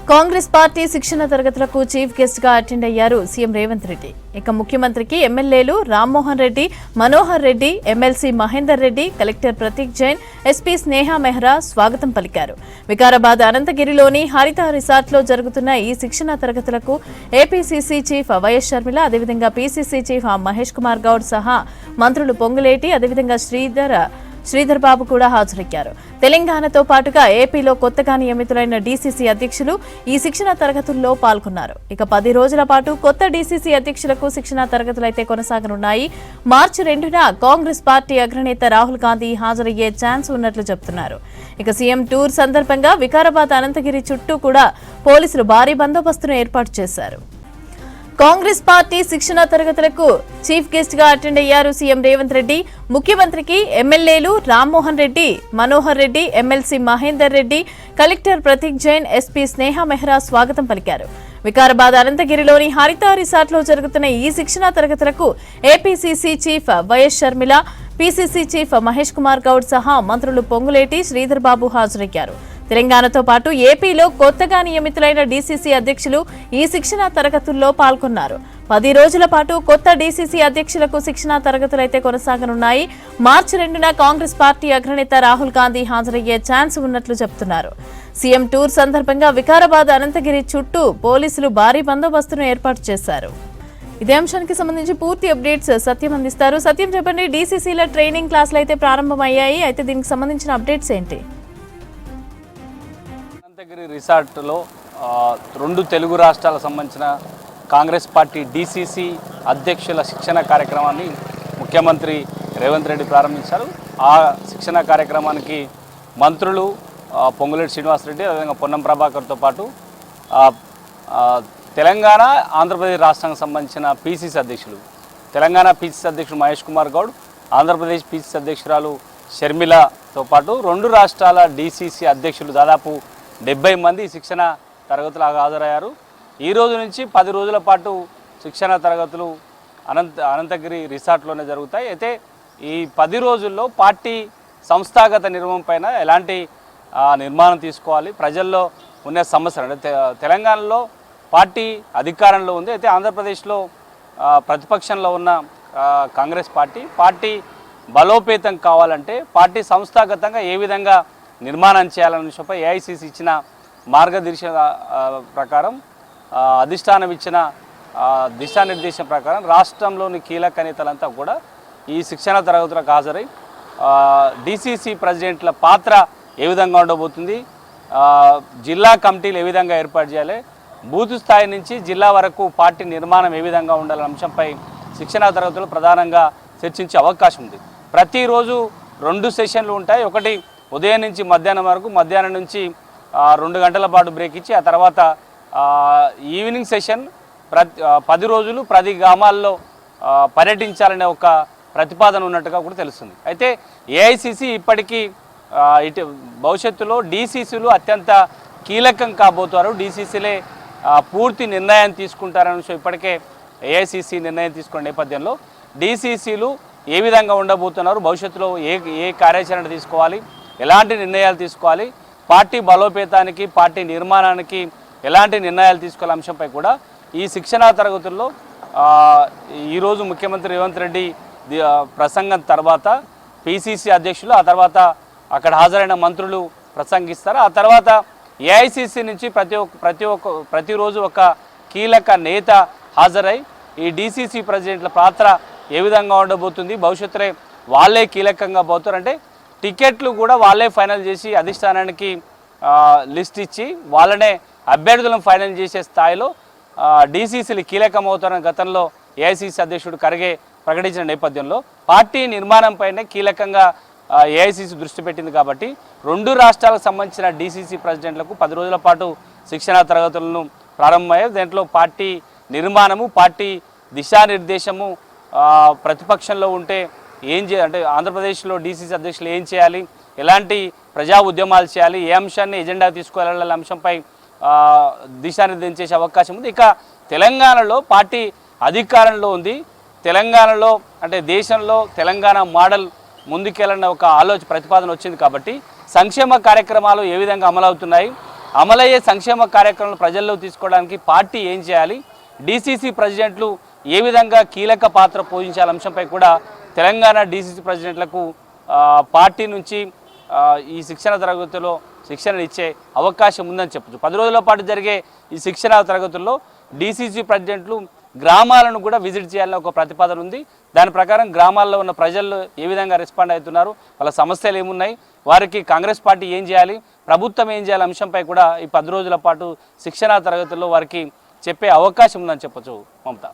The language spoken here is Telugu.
కాంగ్రెస్ పార్టీ శిక్షణ తరగతులకు చీఫ్ గెస్ట్ గా అటెండ్ అయ్యారు సీఎం రేవంత్ రెడ్డి. ఇక ముఖ్యమంత్రికి ఎమ్మెల్యేలు Rammohan Reddy, Manohar Reddy, MLC Mahender Reddy, collector Prateek Jain, SP Sneha Mehra స్వాగతం పలికారు. వికారాబాద్ అనంతగిరిలోని హరిత రిసార్ట్లో జరుగుతున్న ఈ శిక్షణ తరగతులకు ఏపీసీసీ చీఫ్ వైఎస్ షర్మిల, అదేవిధంగా పీసీసీ చీఫ్ మహేష్ కుమార్ గౌడ్ సహా మంత్రులు పొంగులేటి, అదేవిధంగా శ్రీధర్ బాబు కూడా హాజరయ్యారు. తెలంగాణతో పాటుగా ఏపీలో కొత్తగా నియమితులైన డీసీసీ అధ్యక్షులు ఈ శిక్షణ తరగతుల్లో పాల్గొన్నారు. ఇక 10 రోజుల పాటు కొత్త డీసీసీ అధ్యక్షులకు శిక్షణ తరగతులైతే కొనసాగనున్నాయి. మార్చి 2న కాంగ్రెస్ పార్టీ అగ్రనేత రాహుల్ గాంధీ హాజరయ్యే ఛాన్స్ ఉన్నట్లు చెబుతున్నారు. ఇక సీఎం టూర్ సందర్భంగా వికారాబాద్ అనంతగిరి చుట్టూ కూడా పోలీసులు భారీ బందోబస్తును ఏర్పాటు చేశారు. కాంగ్రెస్ పార్టీ శిక్షణ తరగతులకు చీఫ్ గెస్ట్ గా అటెండ్ అయ్యారు సీఎం రేవంత్ రెడ్డి. ముఖ్యమంత్రికి ఎమ్మెల్యేలు Rammohan Reddy, Manohar Reddy, MLC Mahender Reddy, collector Prateek Jain, SP Sneha Mehra స్వాగతం పలికారు. వికారాబాద్ అనంతగిరిలోని హరిత రిసార్ట్లో జరుగుతున్న ఈ శిక్షణ తరగతులకు APCC chief YS Sharmila, PCC chief Mahesh Kumar Goud సహా మంత్రులు పొంగులేటి, శ్రీధర్ బాబు హాజరయ్యారు. తెలంగాణతో పాటు ఏపీలో కొత్తగా నియమితులైన డీసీసీ అధ్యక్షులు ఈ శిక్షణ తరగతుల్లో పాల్గొన్నారు. 10 రోజుల పాటు కొత్త డీసీసీ అధ్యక్షులకు శిక్షణ తరగతులైతే కొనసాగనున్నాయి. మార్చి 2న కాంగ్రెస్ పార్టీ అగ్రనేత రాహుల్ గాంధీ హాజరయ్యే ఛాన్స్ ఉన్నట్లు చెబుతున్నారు. సీఎం టూర్ సందర్భంగా వికారాబాద్ అనంతగిరి చుట్టూ పోలీసులు భారీ బందోబస్తును ఏర్పాటు చేశారు. ఇదే అంశానికి సంబంధించి పూర్తి అప్డేట్స్ సత్యం అందిస్తారు. సత్యం, చెప్పండి, డీసీసీల ట్రైనింగ్ క్లాసులు అయితే ప్రారంభమయ్యాయి. అయితే దీనికి సంబంధించిన అప్డేట్స్ ఏంటి? అనంతగిరి రిసార్ట్లో 2 తెలుగు రాష్ట్రాలకు సంబంధించిన కాంగ్రెస్ పార్టీ డీసీసీ అధ్యక్షుల శిక్షణ కార్యక్రమాన్ని ముఖ్యమంత్రి రేవంత్ రెడ్డి ప్రారంభించారు. ఆ శిక్షణ కార్యక్రమానికి మంత్రులు పొంగులేటి శ్రీనివాసరెడ్డి, అదేవిధంగా పొన్నం ప్రభాకర్తో పాటు తెలంగాణ, ఆంధ్రప్రదేశ్ రాష్ట్రానికి సంబంధించిన పీసీసీ అధ్యక్షులు, తెలంగాణ పీసీసీ అధ్యక్షుడు మహేష్ కుమార్ గౌడ్, ఆంధ్రప్రదేశ్ పీసీసీ అధ్యక్షురాలు షర్మిలతో పాటు 2 రాష్ట్రాల డీసీసీ అధ్యక్షులు దాదాపు 70 మంది శిక్షణ తరగతులకు హాజరయ్యారు. ఈ రోజు నుంచి 10 రోజుల పాటు శిక్షణ తరగతులు అనంతగిరి రిసార్ట్లోనే జరుగుతాయి. అయితే ఈ 10 రోజుల్లో పార్టీ సంస్థాగత నిర్మాణం పైన ఎలాంటి నిర్మాణం తీసుకోవాలి, ప్రజల్లో ఉన్న సమస్యలు, అంటే తెలంగాణలో పార్టీ అధికారంలో ఉంది, అయితే ఆంధ్రప్రదేశ్లో ప్రతిపక్షంలో ఉన్న కాంగ్రెస్ పార్టీ బలోపేతం కావాలంటే పార్టీ సంస్థాగతంగా ఏ విధంగా నిర్మాణం చేయాలనే విషయంపై ఏఐసీసీ ఇచ్చిన మార్గదర్శక ప్రకారం, అధిష్టానం ఇచ్చిన దిశానిర్దేశం ప్రకారం రాష్ట్రంలోని కీలక నేతలంతా కూడా ఈ శిక్షణ తరగతులకు హాజరై డీసీసీ ప్రెసిడెంట్ల పాత్ర ఏ విధంగా ఉండబోతుంది, జిల్లా కమిటీలు ఏ విధంగా ఏర్పాటు చేయాలి, బూత్ స్థాయి నుంచి జిల్లా వరకు పార్టీ నిర్మాణం ఏ విధంగా ఉండాలనే అంశంపై శిక్షణ తరగతులు ప్రధానంగా చర్చించే అవకాశం ఉంది. ప్రతిరోజు 2 సెషన్లు ఉంటాయి. ఒకటి ఉదయం నుంచి మధ్యాహ్నం వరకు, మధ్యాహ్నం నుంచి 2 గంటల పాటు బ్రేక్ ఇచ్చి ఆ తర్వాత ఈవినింగ్ సెషన్ 10 రోజులు 10 గ్రామాల్లో పర్యటించాలనే ఒక ప్రతిపాదన ఉన్నట్టుగా కూడా తెలుస్తుంది. అయితే ఏఐసీసీ ఇప్పటికీ భవిష్యత్తులో డీసీసీలు అత్యంత కీలకం కాబోతారు, డీసీసీలే పూర్తి నిర్ణయం తీసుకుంటారనే విషయం ఇప్పటికే ఏఐసీసీ నిర్ణయం తీసుకున్న నేపథ్యంలో డీసీసీలు ఏ విధంగా ఉండబోతున్నారు, భవిష్యత్తులో ఏ కార్యాచరణ తీసుకోవాలి, ఎలాంటి నిర్ణయాలు తీసుకోవాలి, పార్టీ బలోపేతానికి, పార్టీ నిర్మాణానికి ఎలాంటి నిర్ణయాలు తీసుకోవాల అంశంపై కూడా ఈ శిక్షణా తరగతుల్లో ఈరోజు ముఖ్యమంత్రి రేవంత్ రెడ్డి ప్రసంగం తర్వాత పీసీసీ అధ్యక్షులు, ఆ తర్వాత అక్కడ హాజరైన మంత్రులు ప్రసంగిస్తారు. ఆ తర్వాత ఏఐసీసీ నుంచి ప్రతిరోజు ఒక కీలక నేత హాజరై ఈ డీసీసీ ప్రెసిడెంట్ల పాత్ర ఏ విధంగా ఉండబోతుంది, భవిష్యత్తులో వాళ్ళే కీలకంగా పోతారు, అంటే టికెట్లు కూడా వాళ్ళే ఫైనల్ చేసి అధిష్టానానికి లిస్ట్ ఇచ్చి వాళ్ళనే అభ్యర్థులను ఫైనల్ చేసే స్థాయిలో డీసీసీలు కీలకమవుతారని గతంలో ఏఐసీసీ అధ్యక్షుడు ఖర్గే ప్రకటించిన నేపథ్యంలో పార్టీ నిర్మాణంపైనే కీలకంగా ఏఐసీసీ దృష్టి పెట్టింది. కాబట్టి 2 రాష్ట్రాలకు సంబంధించిన డీసీసీ ప్రెసిడెంట్లకు 10 రోజుల పాటు శిక్షణా తరగతులను ప్రారంభమయ్యాయి. దాంట్లో పార్టీ నిర్మాణము, పార్టీ దిశానిర్దేశము, ప్రతిపక్షంలో ఉంటే ఏం అంటే ఆంధ్రప్రదేశ్లో డీసీసీ అధ్యక్షులు ఏం చేయాలి, ఎలాంటి ప్రజా ఉద్యమాలు చేయాలి, ఏ అంశాన్ని ఎజెండా తీసుకువెళ్ళాలనే అంశంపై దిశానిర్దేశం చేసే అవకాశం ఉంది. ఇక తెలంగాణలో పార్టీ అధికారంలో ఉంది. తెలంగాణలో అంటే దేశంలో తెలంగాణ మోడల్ ముందుకెళ్ళిన ఒక ప్రతిపాదన వచ్చింది కాబట్టి సంక్షేమ కార్యక్రమాలు ఏ విధంగా అమలవుతున్నాయి, అమలయ్యే సంక్షేమ కార్యక్రమాలను ప్రజల్లో తీసుకోవడానికి పార్టీ ఏం చేయాలి, డీసీసీ ప్రెసిడెంట్లు ఏ విధంగా కీలక పాత్ర పోషించాల అంశంపై కూడా తెలంగాణ డీసీసీ ప్రెసిడెంట్లకు పార్టీ నుంచి ఈ శిక్షణ తరగతిలో శిక్షణ ఇచ్చే అవకాశం ఉందని చెప్పచ్చు. 10 రోజుల పాటు జరిగే ఈ శిక్షణ తరగతుల్లో డీసీసీ ప్రెసిడెంట్లు గ్రామాలను కూడా విజిట్ చేయాలని ఒక ప్రతిపాదన ఉంది. దాని ప్రకారం గ్రామాల్లో ఉన్న ప్రజలు ఏ విధంగా రెస్పాండ్ అవుతున్నారు, వాళ్ళ సమస్యలు ఏమున్నాయి, వారికి కాంగ్రెస్ పార్టీ ఏం చేయాలి, ప్రభుత్వం ఏం చేయాలి అంశంపై కూడా ఈ 10 రోజుల పాటు శిక్షణ తరగతుల్లో వారికి చెప్పే అవకాశం ఉందని చెప్పచ్చు మమత.